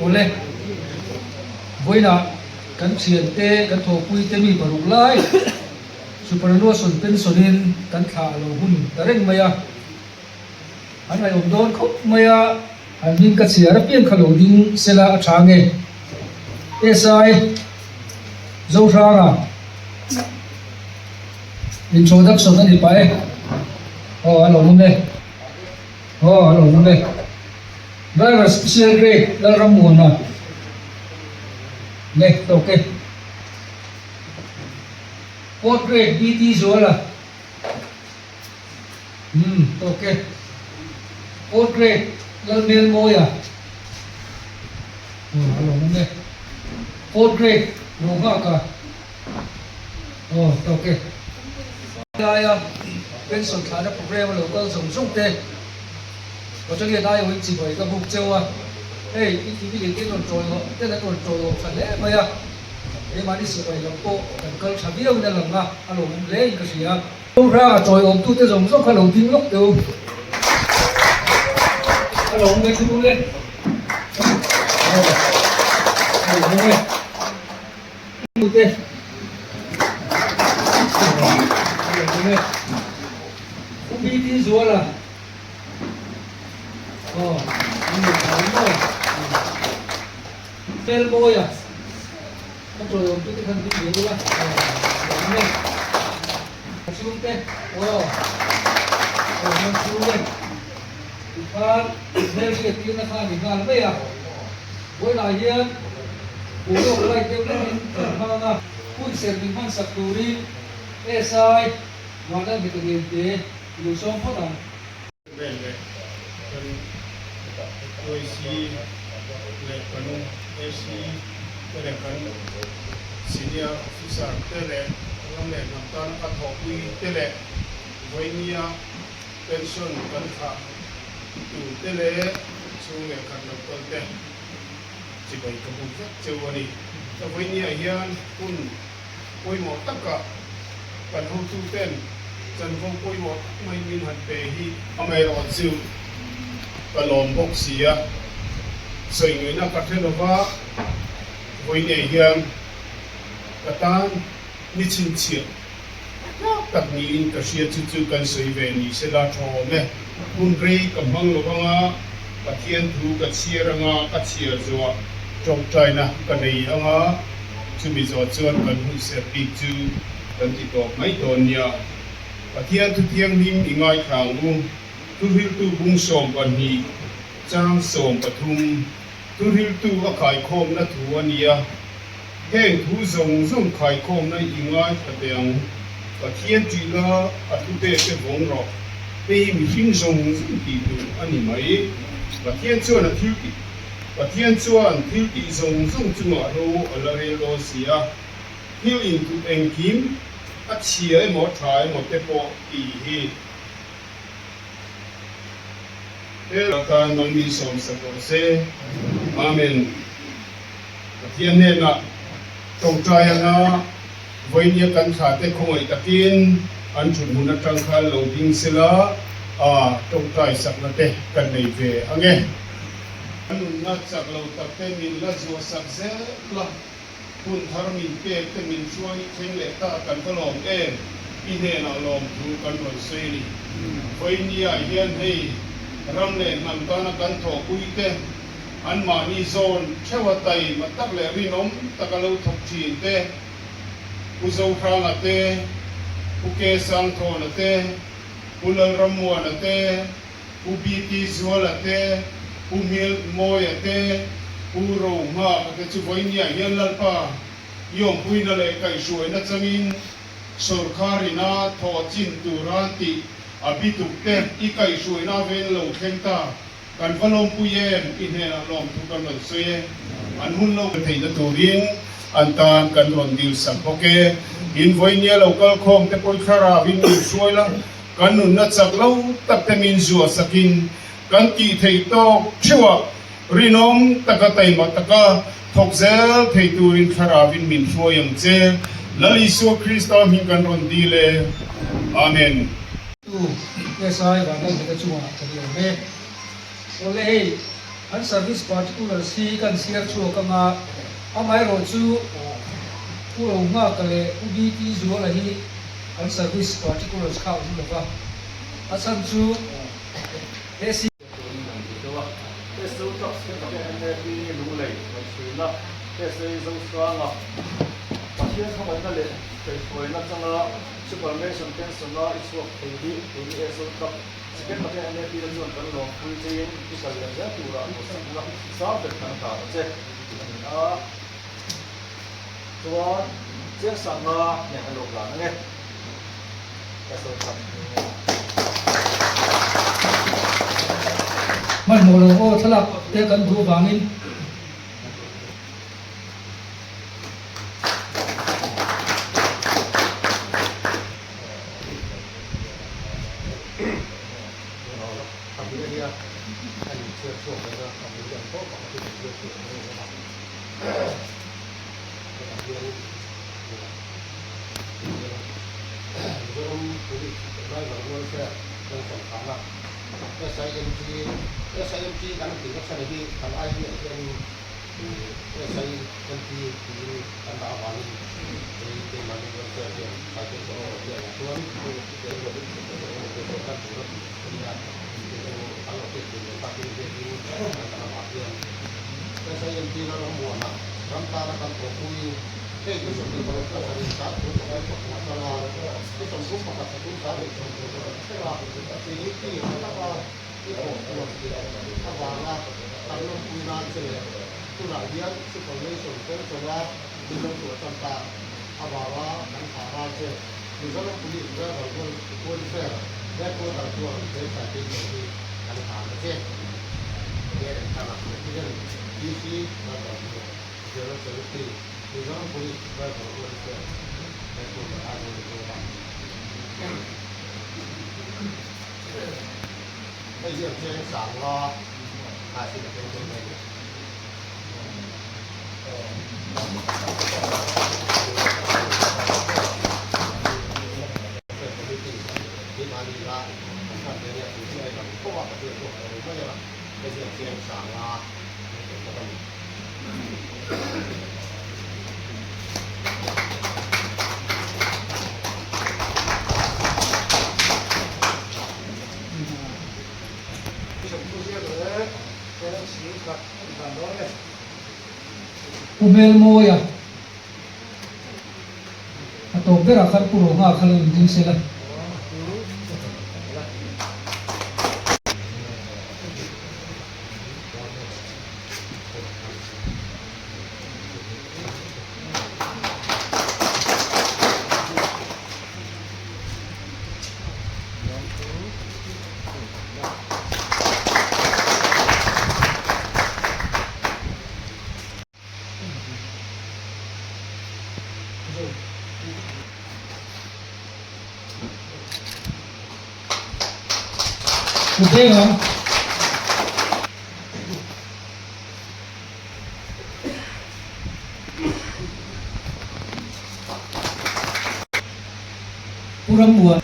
Ole voina kan thian te kan tho pui te mi paruk lai superno son pen sonin kan tha lo hun tareng maya an ai om don khop maya an min ka chia ra pian khalo ding sela athange esai zo rara introduction ani pae alo munde alo munde driver special grade dal ramuna next okay fourth grade BT zola okay fourth grade dal mel moya alo munde fourth grade roga ka okay ya pension thana program local song te có cho người ta yêu chỉ bởi cái mục tiêu hey cái cái còn trôi họ cái là còn trôi họ phải lẽ bây giờ cái mà đi sửa bài lọc bộ cần cơ chả biết nên làm mà alo mình lấy cái gì à đâu ra trôi ôm tu cái dòng sông khai lồng tim lúc đều alo mình chú lên không biết đi rồi là Fel boy à? Không rồi ông cái thân cái gì đó. Xuống thế. Nó xuống lên. Và nếu cái tiền nó khai thì ngon vậy à? Với lại hiện bố nó lại tiêu lên hàng à. Phun xem mình mang sạch đồ đi. Sai. Mà đang bị cái gì thế? Nhiều sống phát à? OEC lekanu AC lekan senior officer tele ngam le namtan athopui tele voinia pension kan kha tu tele chung le kan lokol te chibai kabu chewani ta voinia hian kun poimo taka kan hu tu ten chan vo poimo mai min han pe hi amai ro chu kalom bok sia soi người na kathenova voine hiam katan ni chin chia tak ni in ka sia chu kan soi ve ni sela tho me kun rei kam hang lo banga pathian thu ka chiranga ka chia zo trong china ka nei anga chumi zo chuan kan hu se pi chu kan ti to mai ton nia pathian thu thiang nim ingai khang lu tu hil tu bung som ban hi chang som pathum tu hil tu a khai khom na thu ania heng thu zong zong khai khom na ingai khateang pathian ti la atu te te vong ro pe mi hing zong zong ti tu ani mai pathian chuan a thil ti pathian chuan thil ti zong zong chunga ro ala re lo sia hil in tu eng kim a chia mo thai mo te po ti hi Kan mami som sakose amen pathian ne na tong trai na voinia kan kha te khoi takin an chun mun atang kha lo ding sela tong trai sak na te kan nei ve ange an na chak lo tak te min la zo sak ze la kun thar min pe te min chuai theng le ta kan ka lom i ne na lom thu kan roi sei ni voinia hian hei ram le nam kana kan tho puite an mani zone chewa tai matak le rinom takalo thok chin te uzo khanga te uke sang thona te ulal ramwana te ubiti zola te umil moya te uro ma ka chu voinia yelal pa yom puina le kai suai na changin sarkari na tho chin turanti abituk te ikai suai na ven lo thengta kan valom puyem inhena lom thu kan lo soye an hun lo thei na turin antan kan ron dil sampoke in voinia local khom te poi khara vin ni suaila kan nun na chak lo tak te min zuwa sakin kan ti thei to chiwa rinom takatai mataka thokzel thei turin khara vin min suayam che lali so Kristo min kan ron dile amen tu esai và đây người ta chua thì oleh an service particular si kan siar chu kama amai ro chu uro nga kale ubt zu la hi an service particular kha u lo ba asan chu esi Supervision pensioner is work heavy to the SO cup. Second, the NFP is on the long full chain to Salazar to solve the Kanaka. So, just some Nahaloga. SO cup. man mo lo o thalak te kan thu bangin SIMT kan tingkat sana di kan ai ni yang SIMT di kan awalin di mana kita yang satu orang yang tuan itu kan turut lihat kalau kita pakai jadi antara bagian SIMT dalam buana rantara kan kokui itu seperti kalau kita dari satu masalah itu semua pakai satu kali ini apa itu awalnya karena penggunaan saya itu rakyat supervision personal di dalam tentang awalnya dan arahnya di dalam polis juga kalau welfare dan kota tua dari tadi jadi kan arahnya dia dengan kemudian isi dan jalan seperti di dalam polis juga kalau welfare dan kota arahnya bây giờ trên sáng lo thì là cái chuyện này đi mà đi ra làm cái này thì cái này không có cái chuyện của bây giờ bây giờ trên sáng lo umel mo ya atau bera kan puro nga khalin din sila Betul kan? Kurang buat.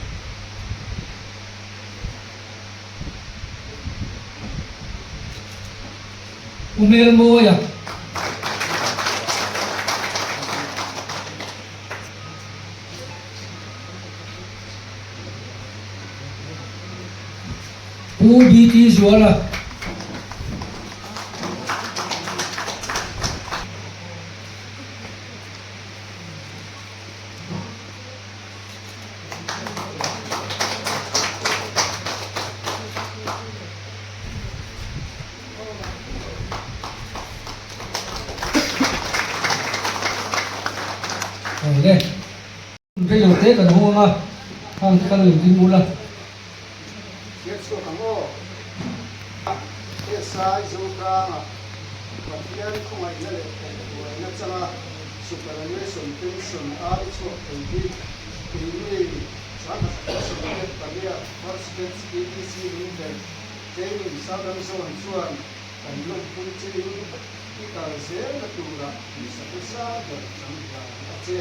Umel mo ya. UBT juara deh bây giờ thế cần hô mà không cần dùng tin mua là sai zukanga patian khumai na le na changa superannuation pension a icho ebi ini sana superannuation pagia first steps ABC limited training southern zone chuan kan long pun chi kita se na tura sa sa da sampa che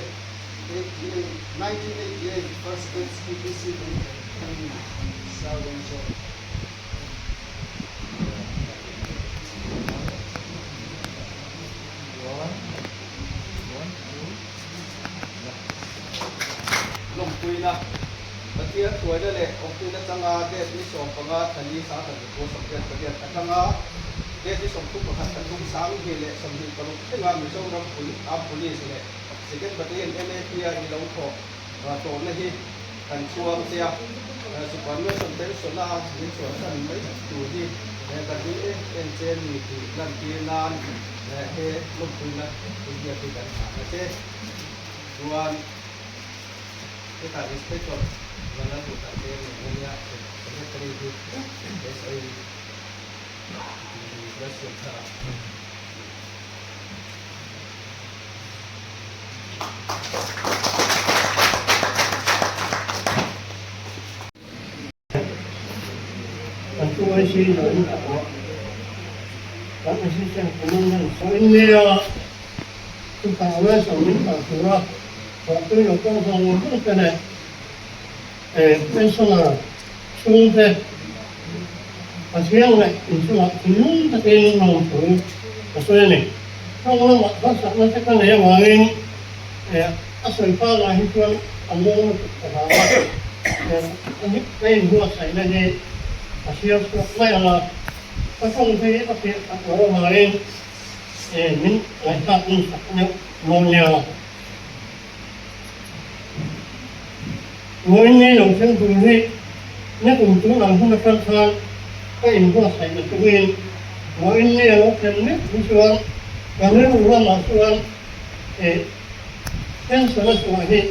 1988 first steps ABC limited southern zone ปุยนะปฏิยัติตัวได้เลยองค์ที่จังอาเดชที่ส่งปังอาทันยีสาธันโกสมเด็จปฏิยัติจังอาเดชที่ส่งทุกประการทุกสามที่เลยสมเด็จปรุที่งานมิชงรำปุยอาปุลิสเลยสิ่งที่ปฏิยัติเอ็นเอพีอาร์อีหลงโคตัวนี้กันช่วงเสียสุพรรณสมเด็จสุราษฎร์มีส่วนสำคัญไม่ดูดีกันนี้เป็นเจนมีที่นั่นที่นานเฮลุกขึ้นนะที่เดียวกันนะเจ้วันที่ตัดอิสเปกต์วันนั้นถูกตัดเจนเนี่ยสมัยตรีที่เอสไอรัสเซียท่าอันตัวชีวิตนั้นก็ไม่ใช่แค่คนนั้นสมัยนี้ทุกครั้งเวลาสมัยนั้นตัวเราตัวเราต้องทำอะไรกันเนี่ยเป็นส่วนช่วงที่อาเซียนเนี่ยเป็นส่วนที่นุ่มตะเกียงน้องตัวส่วนนี้ถ้าเราภาษาเนี่ยก็เนี่ยว่าอาศัยภาษาที่ตัวอันนู้นภาษาอันนี้เป็นหัวใจเลยอาเซียนไม่อะไรก็ต้องที่อาเซียนเรามาเองนี่หลายชาตินี่สักเนี่ยมองเนี่ยวันนี้เราเชื่อถือที่นักลงทุนหลังหุ้นธนาคารก็อินวัวใส่ในตัวเองวันนี้เราเชื่อเนี่ยผู้ชวนการเรื่องว่ามาชวนเป็นส่วนส่วนที่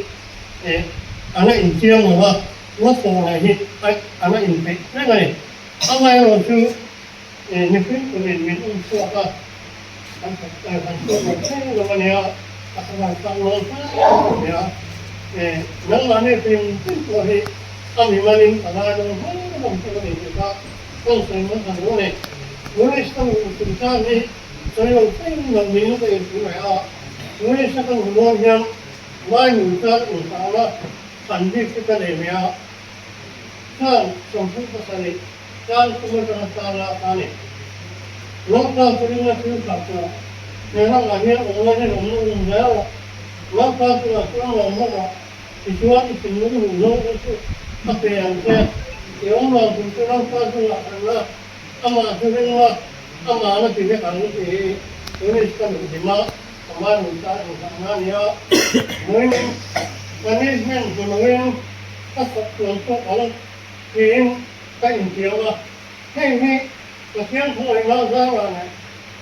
อันนั้นอินเดียมาว่าส่วนไหนที่อันนั้นอินเป็นนั่นไงอะไรเราคือนี่คือคนเรียนมีอุ้มชัวร์ก็การศึกษาการช่วยเหลือใช่เราเนี่ยการทำงานเนี่ยนั่นแหละเนี่ยเป็นตัวที่ทำให้มันอินทราเราไม่ต้องทำอะไรเลยก็ต้องใช้มันทำอะไรวันนี้ต้องศึกษาเนี่ยใช้เราใช้เรามีเราเป็นผู้ใหญ่วันนี้ต้องรู้ยังว่าอยู่ที่อุตสาหะสันติสุขเลยเนี่ยถ้าสมบูรณ์ภาษาเนี่ยการคุมการตลาดเนี่ยโลกเราเป็นเรื่องที่สำคัญเนี่ยเราเนี่ยองค์เนี่ยองค์แล้วโลกเราเป็นเรื่องเราไม่รู้ที่ช่วยที่เป็นเรื่องโลกที่ถ้าเป็นอย่างเช่นเดี๋ยวเราเป็นเรื่องการตลาดนะอามาจะเป็นว่าอามาเนี่ยเป็นการที่วันนี้ก็เป็นที่มาอามาหนุนใจหนุนงานเนี่ยวันนี้เป็นคนเรื่องก็สักส่วนตัวอะไรที่ก็อินเดียว่าให้ประเทศไทยมาซาร์เนี่ย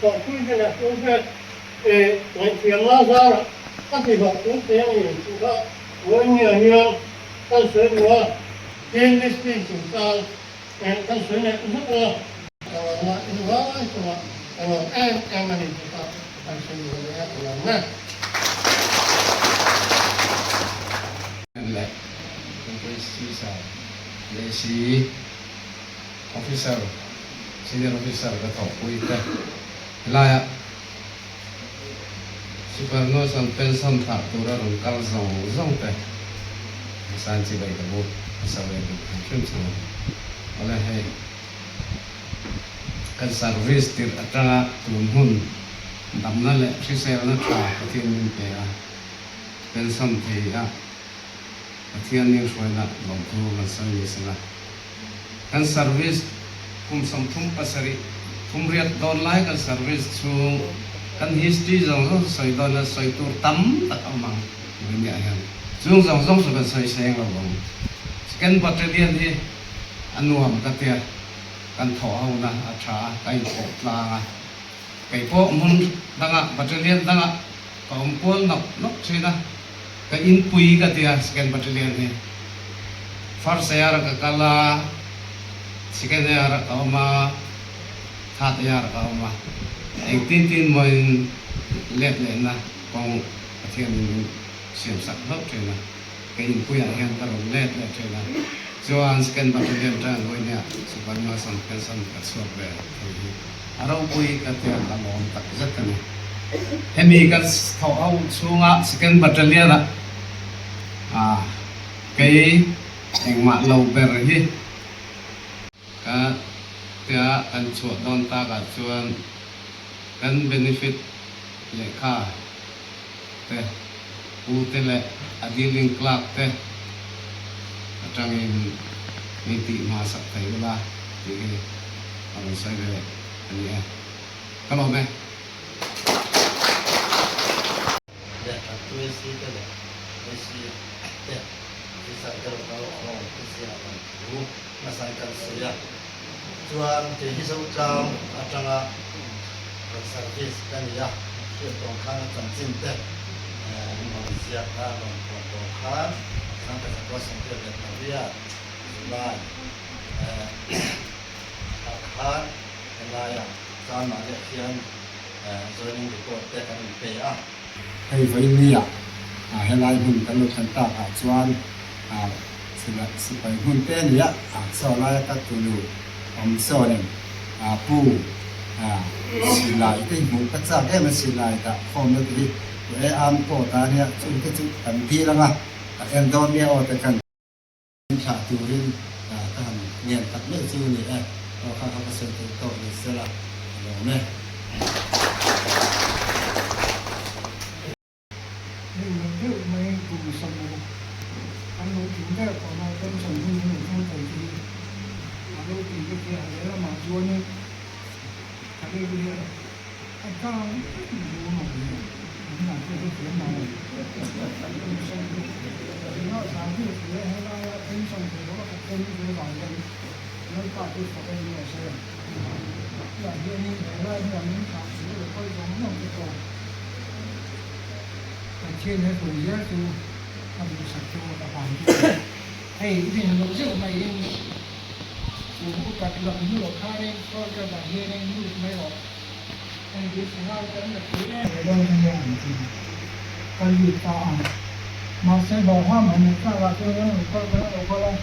ต่อคุยกันคุยกันในเชียงมาซาร์ก็ที่บอกคุยกันอย่างที่ว่าวันนี้เนี่ยก็เสนอว่าเรื่องนี้เป็นสิ่งที่ก็เสนอว่าว่ามันนี่ก็การเสนอเนี่ยอย่างนั้นนั่นแหละเป็นสื่อสารเลสีofficer senior officer ก็ถกคุยกันลายสุพรรณสันเป็นสัมผัสตัวเราคัลส่งแต่สันติบายกับบุตรสาวเป็นขึ้นสูงอะไรให้การเซอร์วิสที่อัตราตุนหุ่นดำนั่นแหละที่เซลล์นั่นขาที่มันเป็นสัมผัสที่อันนี้ช่วยนะลงทุนมันสั่งยิ่งนะการเซอร์วิสคุมสัมผัสภาษาริคุมเรียกตอนไล่การเซอร์วิสช่วงการ history จงใส่ตอนนั้นใส่ตัวตั้มตัดออกมาไม่มีอะไรช่วงจงสุดใส่แสงเราลงสแกนบัตรเรียนที่อนุมกันเตียกันถอเอานะอาชาไก่โผล่าไก่โผล่มุนดังอ่ะบัตรเรียนดังอ่ะก็อมกวนนกใช่นะก็อินปุยกันเตียสแกนบัตรเรียนที่ฟาร์เซียร์ก็กลาsekian ya kauma hat ya kauma tin moin let na kong athian siam sak hop chena kain puya hian karo let chena joan scan ba tem tan loinya suban ma san pensan ka swap be arau pui ka tia ka lom tak zakane hemi ka thau au chunga scan battalion kai engma lo ber hiก็เดี๋ยวกันชวนตอนตากับชวนกันเบนฟิตเลขาแต่ผู้เตะอดีลิงคลักแต่ atangin niti masak kai bala jadi kalau saya ini ya kalau me ya tu isi tu ya isi ya bisa kalau isi apa masyarakat saya tuan jadi seorang atanga servis dan ya tongkang cinta manusia kan tongkang sampai satu sampai dia July akan yang sama dia kian zoning report dia kan PA ให้ไว้เนี่ยให้ลายหุ่นกันลุกันตาชวนสิไปหุ่นเต้นเนี่ยสอลายกัตุลูสอเนี่ยปูสิลายที่หุ่นกระจากมันสิลายตะคอมเลยที่อันโปตาเนี่ยจุดจุดอันที่ละเอ็นโดเนี่ยออกแต่กันชาตูรินการเงียนตัดเลือดจูนี่เราข้างๆก็เสด็จโตในเสละเนี่ยนี่มันเยอะไหมกูสมบูรณ์อันนู้นถึงได้ก่อนเราต้องสมบูรณ์หนึ่งต้องไปที่อันนู้นถึงจะเกี่ยวแล้วมาชวนนี่อันนี้เรียกอันก้าวดูหน่อยนี่หนักที่เสียมาเราสามที่เสียให้เราเป็นสมบูรณ์แล้วก็เป็นเรื่องของกันนั่นก็คือเป็นเรื่องเสียอย่างเดียวนี้เราอย่างนี้ขาดเสียเลยก็ยังไม่ต้องไปต่อtrên cái tuổi giá tu làm sạch cho các bạn hay thì nó rất mày đi cũng cắt lợn như lợn khai đây có cho bạn nghe đây như mấy lợn anh biết sao cái là cái này đâu cái này cái gì ta mà sẽ bỏ hoa mà mình ta vào cho nó có đâu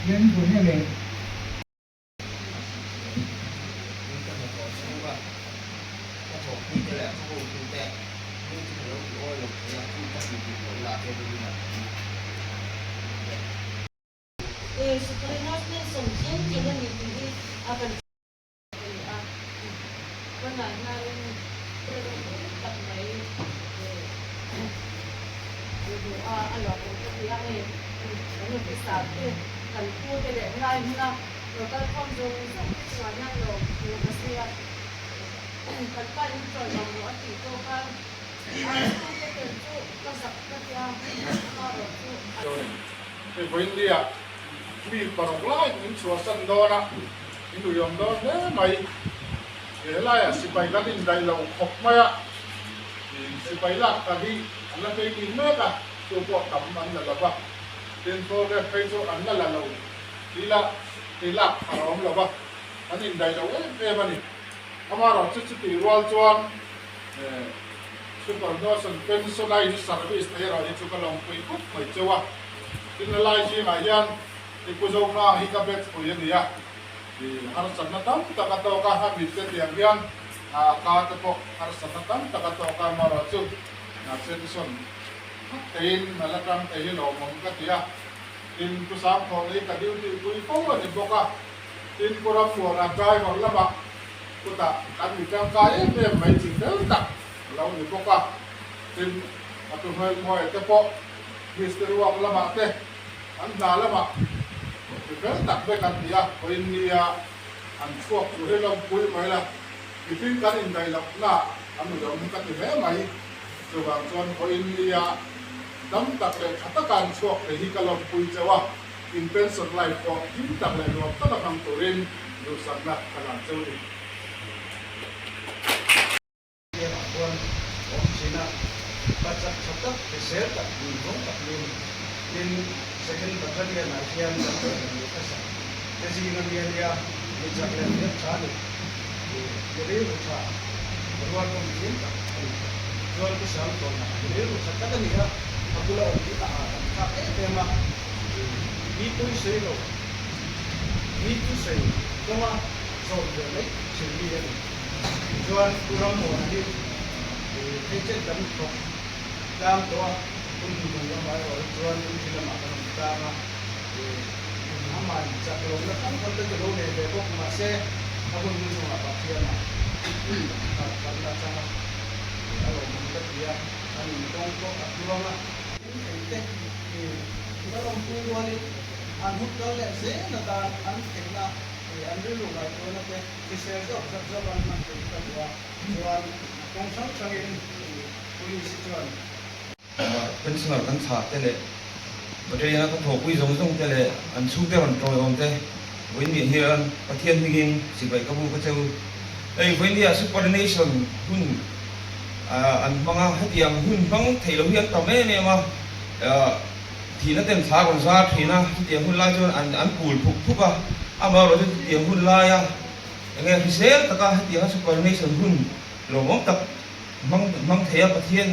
đến tuổi này để Sekarang ni somjen jangan dipilih akan benar narin tak main doa Allah untuk dia ni lalu bisa kalau tu tidak lain mana kalau kamu jom semuanya lo mesti kalau paling tu yang buat itu kan aku itu kasak kerja kalau tu Indiaมีปรกไล่มินชัวสันโดนะมินดูยอมโดนเนี่ยไม่ไล่สิไปกันอินได้เราขบไม่สิไปลักกันที่อันนั้นเป็นอินเมกะตัวพวกทำมันละบ้าเป็นโปรแกรมไปตัวอันนั้นละเราที่ลักอารมณ์ละบ้าอันอินได้เราเป็นมันนี่อามาเราจะติดวอลจวนสุดก่อนโน้ตเป็นโซไลน์สารพิษที่เราจะจุกลงไปปุ๊บไม่เจอว่าที่นั่นไล่ที่ไหนยันikuzong na hikabet ko yan niya. Harasan na tam, takataw ka habit yan yan. Kahit po, harasan na tam, takataw ka maratso. Nasenson. Tayin, malakang tayin o mongkat ya. Tin kusam ko ni kadiw di ko ikaw ni boka. Tin kurang mo na kay maglaba. Kuta, kami kang kaya, may tinggal tak. Law ni boka. Tin atuhay mo ito po. Mister Wang lama te. Ang lama. Because tak bekan dia, poin dia, an suap suhe lam pui mai la, ifin kan indai lam na, anu lam kat me mai, sebab tuan poin dia, dam tak le katakan suap le hikalam pui jawa, intention life ko, him tak le luap tak kang turin, dosan na kalang jauh. Dia nak tuan, Cina, baca kata, keser tak bingung tak bingung. In second battalion Asian battalion kasa kasi nang dia exactly dia chale jadi ucha berwar ko din ta jual ko sal ko na jadi ucha kata niya pagula kita ka tema itu selo kama so dia sili yan jual kurang mo di kecil dan ko dam doa untuk mengambil tuan kita makan utama, aman. Kalau nak kan kalau kita ni depok masih aku ni semua apa dia nak, kalau sama kalau kita dia kan dongkok aku lama, ini kita ลงปูวันนี้อันหุบก็เละเสียนะตาอันเก่งนะอันเรื่องอะไรตัวนั้นเป็นที่เสียจบวันมันเป็นตัวส่วนกองทัพช่างpolice ส่วนเป็นสมัครกันขาดแต่เลยประเดี๋ยวนั้นก็ถูกคุยส่งแต่เลยอันสู้แต่มันโปรยอมแต่วันนี้เฮียนประเทศที่กินสิไปกับผู้ก็เจ้าวันนี้ซุปเปอร์เนชั่นหุ้นอันบางให้เตรียมหุ้นบางไทยเราเฮียนต่อแม่เนี่ยมาทีนั้นเต็มสาคนซาทีนะเตรียมหุ้นลายจนอันปูดทุกอ่ะมาเราจะเตรียมหุ้นลายอย่างเงี้ยพิเศษแต่ก็ให้เตรียมซุปเปอร์เนชั่นหุ้นเรามองตับบางไทยประเทศ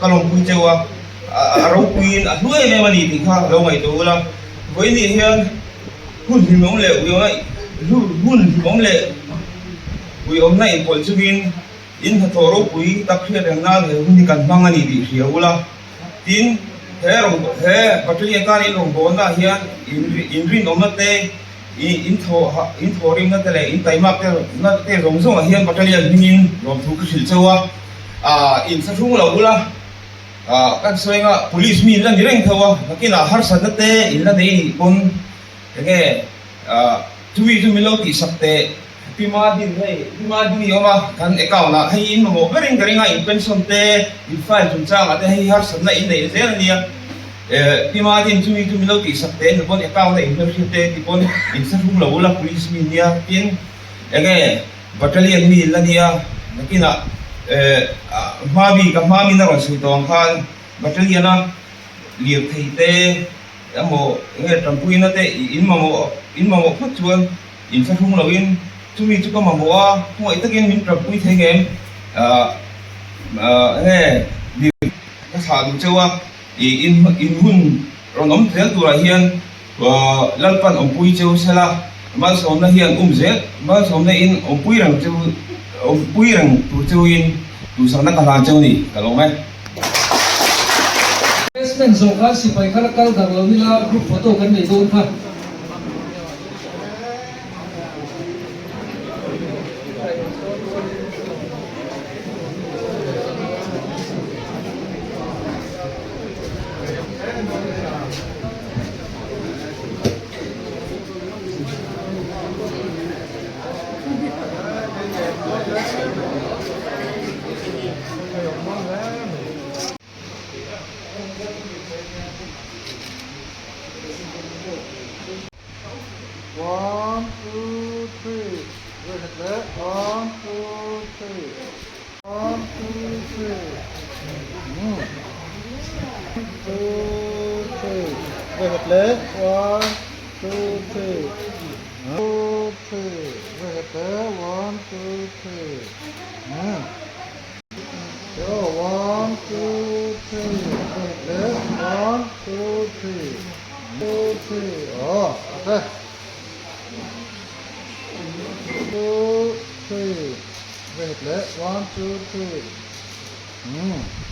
ก็ลงคุยเจ้าเราคุยด้วยในวันนี้ที่ข้าเราไม่ตัวละวันนี้เฮียนหุ้นที่มองเลยอยู่ไหนหุ้นที่มองเลยอยู่ไหนผลสุวินอินทโตเราคุยตักเชียร์อย่างนั้นเลยหุ้นที่กันบางอันนี้ที่เสียวละทีนเฮ้เราปัจจุบันการนี้ลงบอลนะเฮียนอินรินอมนัดเตอินโทริมนัดเตเลยอินไตมาเตนัดเตลงส่งเฮียนปัจจุบันมินรวมทุกสิ่งเจ้าอินสักช่วงเราละกันสวยงา police มีนั่นยังเท่านักกินอาหารสัตว์เตะอินนั่นเองคนยังไงทุกเราที่สักเตะพิมาดินนี่ออกมากันเอกานะให้อินมาโมก็เรื่องกันง่ายอินเป็นส่วนเตะอินไฟล์จุนจ้างแต่ให้อาหารสัตว์นั่นอินได้เท่านี้พิมาดินทุกเราที่สักเตะคนเอกานะอินเป็นส่วนเตะที่คนอินสักช่วงเราละ police มีเนี่ยพินยังไงบัตรเลียนมีนั่นเนี่ยนักกินมาบีกับมามีน่ารักสุดตอนขันบัตรเลียนะเลี้ยงไทยเตะยังโมเงี้ยทำปุยนั่นเตะอินมาโมพัดชวนอินสักช่วงเราอินทุกก็มาโมว่าหัวอิตาเกนมินทำปุยไทยเกมเฮ้ดีก็สาธุเจ้าว่าอินหุ่นเราน้องเจ้าตัวเฮียนลัลปันอมปุยเจ้าเสละมาสอนนะเฮียนเจ้ามาสอนนะอินอมปุยรังเจ้าปุยรังตัวเจ้าอินตัวสังนักการเจ้านี่กันลงไหมเป็นโซกันสิไปข้าราชการกับเราเวลารูปโฟโต้กันในโดนครับOne, two, three. Wait a minute. One, two, three. One, two, three. Two, three. Wait a minute. One, two, three. Two, three. Wait a minute. One, two, three. Go. One, two, three. Wait a minute. One, two, three. Two, three. Oh, okay. 2, 3. Wait, let 1, 2, 3.